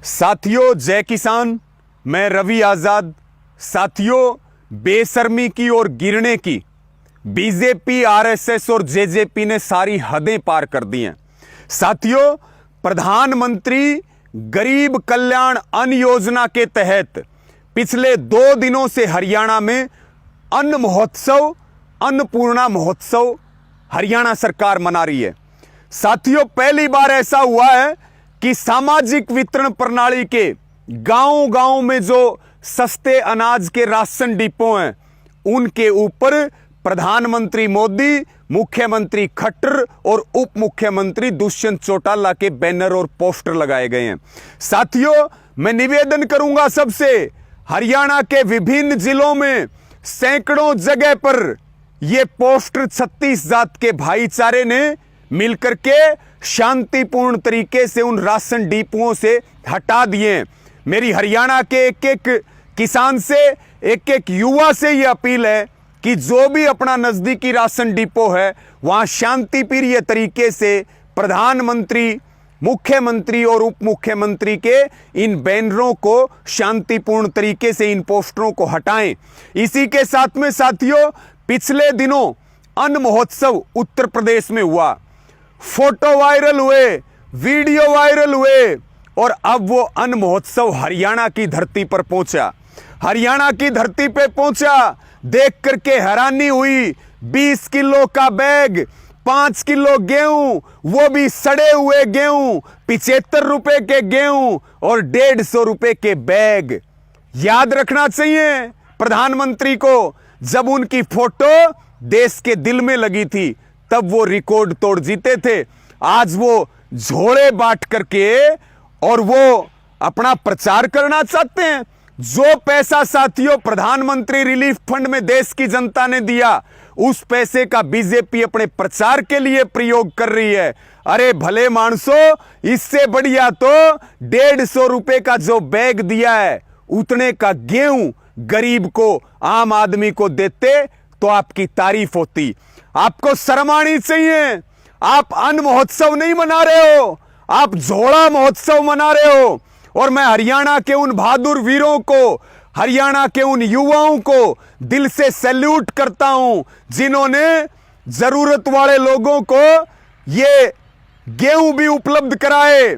साथियों, जय किसान। मैं रवि आजाद। साथियों, बेशर्मी की और गिरने की बीजेपी, आरएसएस और जेजेपी ने सारी हदें पार कर दी हैं। साथियों, प्रधानमंत्री गरीब कल्याण अन्न योजना के तहत पिछले 2 दिनों से हरियाणा में अन्न महोत्सव, अन्नपूर्णा महोत्सव हरियाणा सरकार मना रही है। साथियों, पहली बार ऐसा हुआ है कि सामाजिक वितरण प्रणाली के गांव-गांव में जो सस्ते अनाज के राशन डिपो हैं, उनके ऊपर प्रधानमंत्री मोदी, मुख्यमंत्री खट्टर और उप मुख्यमंत्री दुष्यंत चौटाला के बैनर और पोस्टर लगाए गए हैं। साथियों, मैं निवेदन करूंगा सबसे, हरियाणा के विभिन्न जिलों में सैकड़ों जगह पर यह पोस्टर 36 जात के भाईचारे ने मिलकर के शांतिपूर्ण तरीके से उन राशन डिपुओं से हटा दिए। मेरी हरियाणा के एक एक किसान से, एक एक युवा से यह अपील है कि जो भी अपना नजदीकी राशन डिपो है, वहां शांतिप्रिय तरीके से प्रधानमंत्री, मुख्यमंत्री और उप मुख्यमंत्री के इन बैनरों को शांतिपूर्ण तरीके से, इन पोस्टरों को हटाएं। इसी के साथ में साथियों, पिछले दिनों अन्न महोत्सव उत्तर प्रदेश में हुआ। फोटो वायरल हुए, वीडियो वायरल हुए और अब वो अन्न महोत्सव हरियाणा की धरती पर पहुंचा। हरियाणा की धरती पे पहुंचा, देख करके हैरानी हुई। 20 किलो का बैग, 5 किलो गेहूं, वो भी सड़े हुए गेहूं, 75 रुपए के गेहूं और 150 रुपए के बैग। याद रखना चाहिए प्रधानमंत्री को, जब उनकी फोटो देश के दिल में लगी थी तब वो रिकॉर्ड तोड़ जीते थे। आज वो झोले बांट करके और वो अपना प्रचार करना चाहते हैं। जो पैसा साथियों प्रधानमंत्री रिलीफ फंड में देश की जनता ने दिया, उस पैसे का बीजेपी अपने प्रचार के लिए प्रयोग कर रही है। अरे भले मानसो, इससे बढ़िया तो 150 रुपए का जो बैग दिया है, उतने का गेहूं गरीब को, आम आदमी को देते तो आपकी तारीफ होती। आपको शर्म आनी चाहिए। आप अन्न महोत्सव नहीं मना रहे हो, आप झोला महोत्सव मना रहे हो। और मैं हरियाणा के उन बहादुर वीरों को, हरियाणा के उन युवाओं को दिल से सैल्यूट करता हूं, जिन्होंने जरूरत वाले लोगों को ये गेहूं भी उपलब्ध कराए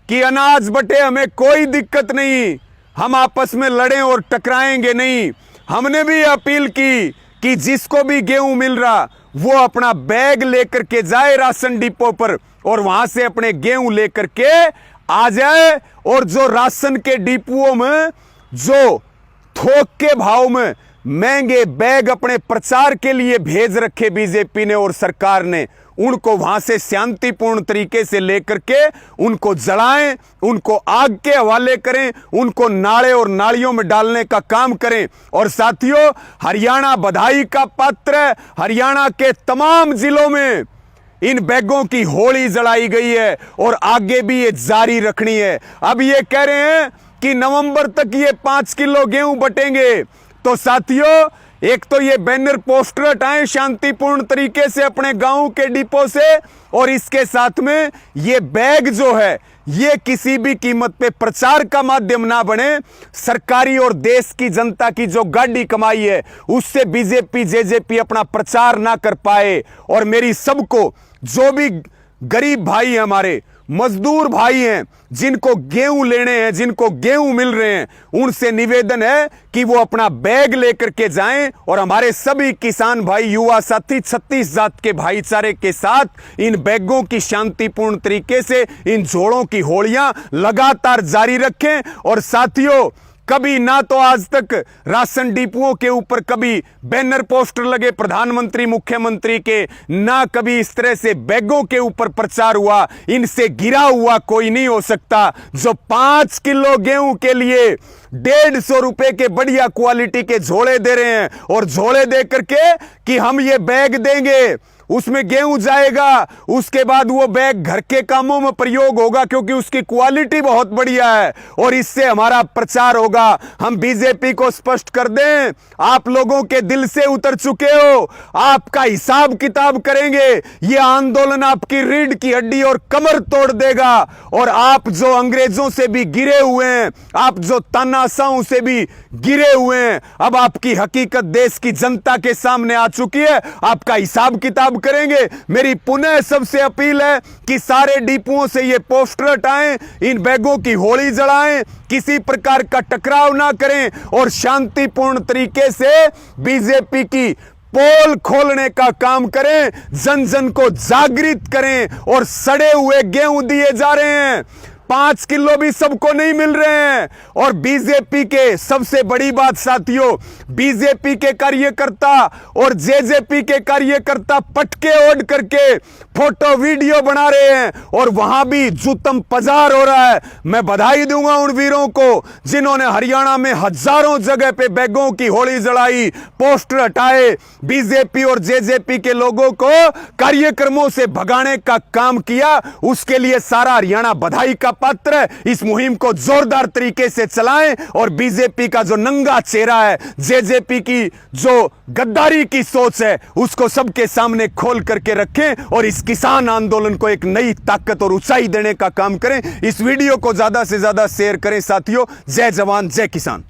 कि अनाज बटे, हमें कोई दिक्कत नहीं, हम आपस में लड़ें और टकराएंगे नहीं। हमने भी अपील की कि जिसको भी गेहूं मिल रहा वो अपना बैग लेकर के जाए राशन डिपो पर और वहां से अपने गेहूं लेकर के आ जाए। और जो राशन के डिपुओं में जो थोक के भाव में महंगे बैग अपने प्रचार के लिए भेज रखे बीजेपी ने और सरकार ने, उनको वहां से शांतिपूर्ण तरीके से लेकर के उनको जलाएं, उनको आग के हवाले करें, उनको नाले और नालियों में डालने का काम करें। और साथियों, हरियाणा बधाई का पात्र है। हरियाणा के तमाम जिलों में इन बैगों की होली जलाई गई है और आगे भी ये जारी रखनी है। अब ये कह रहे हैं कि नवंबर तक ये 5 किलो गेहूं बटेंगे। तो साथियों, एक तो ये बैनर पोस्टर हटाएं शांतिपूर्ण तरीके से अपने गांव के डिपो से, और इसके साथ में ये बैग जो है, ये किसी भी कीमत पे प्रचार का माध्यम ना बने। सरकारी और देश की जनता की जो गाड़ी कमाई है, उससे बीजेपी, जेजेपी अपना प्रचार ना कर पाए। और मेरी सबको, जो भी गरीब भाई हैं, हमारे मजदूर भाई हैं, जिनको गेहूं लेने हैं, जिनको गेहूं मिल रहे हैं, उनसे निवेदन है कि वो अपना बैग लेकर के जाएं और हमारे सभी किसान भाई, युवा साथी 36 जात के भाईचारे के साथ इन बैगों की शांतिपूर्ण तरीके से, इन जोड़ों की होलियां लगातार जारी रखें। और साथियों, कभी ना तो आज तक राशन डिपुओं के ऊपर कभी बैनर पोस्टर लगे प्रधानमंत्री, मुख्यमंत्री के, ना कभी इस तरह से बैगों के ऊपर प्रचार हुआ। इनसे गिरा हुआ कोई नहीं हो सकता। जो 5 किलो गेहूं के लिए 150 रुपए के बढ़िया क्वालिटी के झोले दे रहे हैं और झोले दे करके कि हम ये बैग देंगे, उसमें गेहूं जाएगा, उसके बाद वो बैग घर के कामों में प्रयोग होगा क्योंकि उसकी क्वालिटी बहुत बढ़िया है और इससे हमारा प्रचार होगा। हम बीजेपी को स्पष्ट कर दें, आप लोगों के दिल से उतर चुके हो, आपका हिसाब किताब करेंगे। ये आंदोलन आपकी रीढ़ की हड्डी और कमर तोड़ देगा और आप जो अंग्रेजों से भी गिरे हुए हैं, आप जो तानाशाहों से भी गिरे हुए हैं, अब आपकी हकीकत देश की जनता के सामने आ चुकी है। आपका हिसाब किताब करेंगे। मेरी पुनः सबसे अपील है कि सारे डिपुओं से ये पोस्टर हटाएं, इन बैगों की होली जलाएं, किसी प्रकार का टकराव ना करें और शांतिपूर्ण तरीके से बीजेपी की पोल खोलने का काम करें, जन जन को जागृत करें। और सड़े हुए गेहूं दिए जा रहे हैं, 5 किलो भी सबको नहीं मिल रहे हैं। और बीजेपी के सबसे बड़ी बात साथियों, बीजेपी के कार्यकर्ता और जेजेपी के कार्यकर्ता पटके ओढ़ करके फोटो वीडियो बना रहे हैं और वहां भी जुतम पजार हो रहा है। मैं बधाई दूंगा उन वीरों को जिन्होंने हरियाणा में हजारों जगह पे बैगों की होली जलाई, पोस्टर हटाए, बीजेपी और जेजेपी के लोगों को कार्यक्रमों से भगाने का काम किया। उसके लिए सारा हरियाणा बधाई का पात्र है। इस मुहिम को जोरदार तरीके से चलाएं और बीजेपी का जो नंगा चेहरा है, जेजेपी की जो गद्दारी की सोच है, उसको सबके सामने खोल करके रखें और इस किसान आंदोलन को एक नई ताकत और ऊंचाई देने का काम करें। इस वीडियो को ज्यादा से ज्यादा शेयर करें साथियों। जय जवान जय किसान।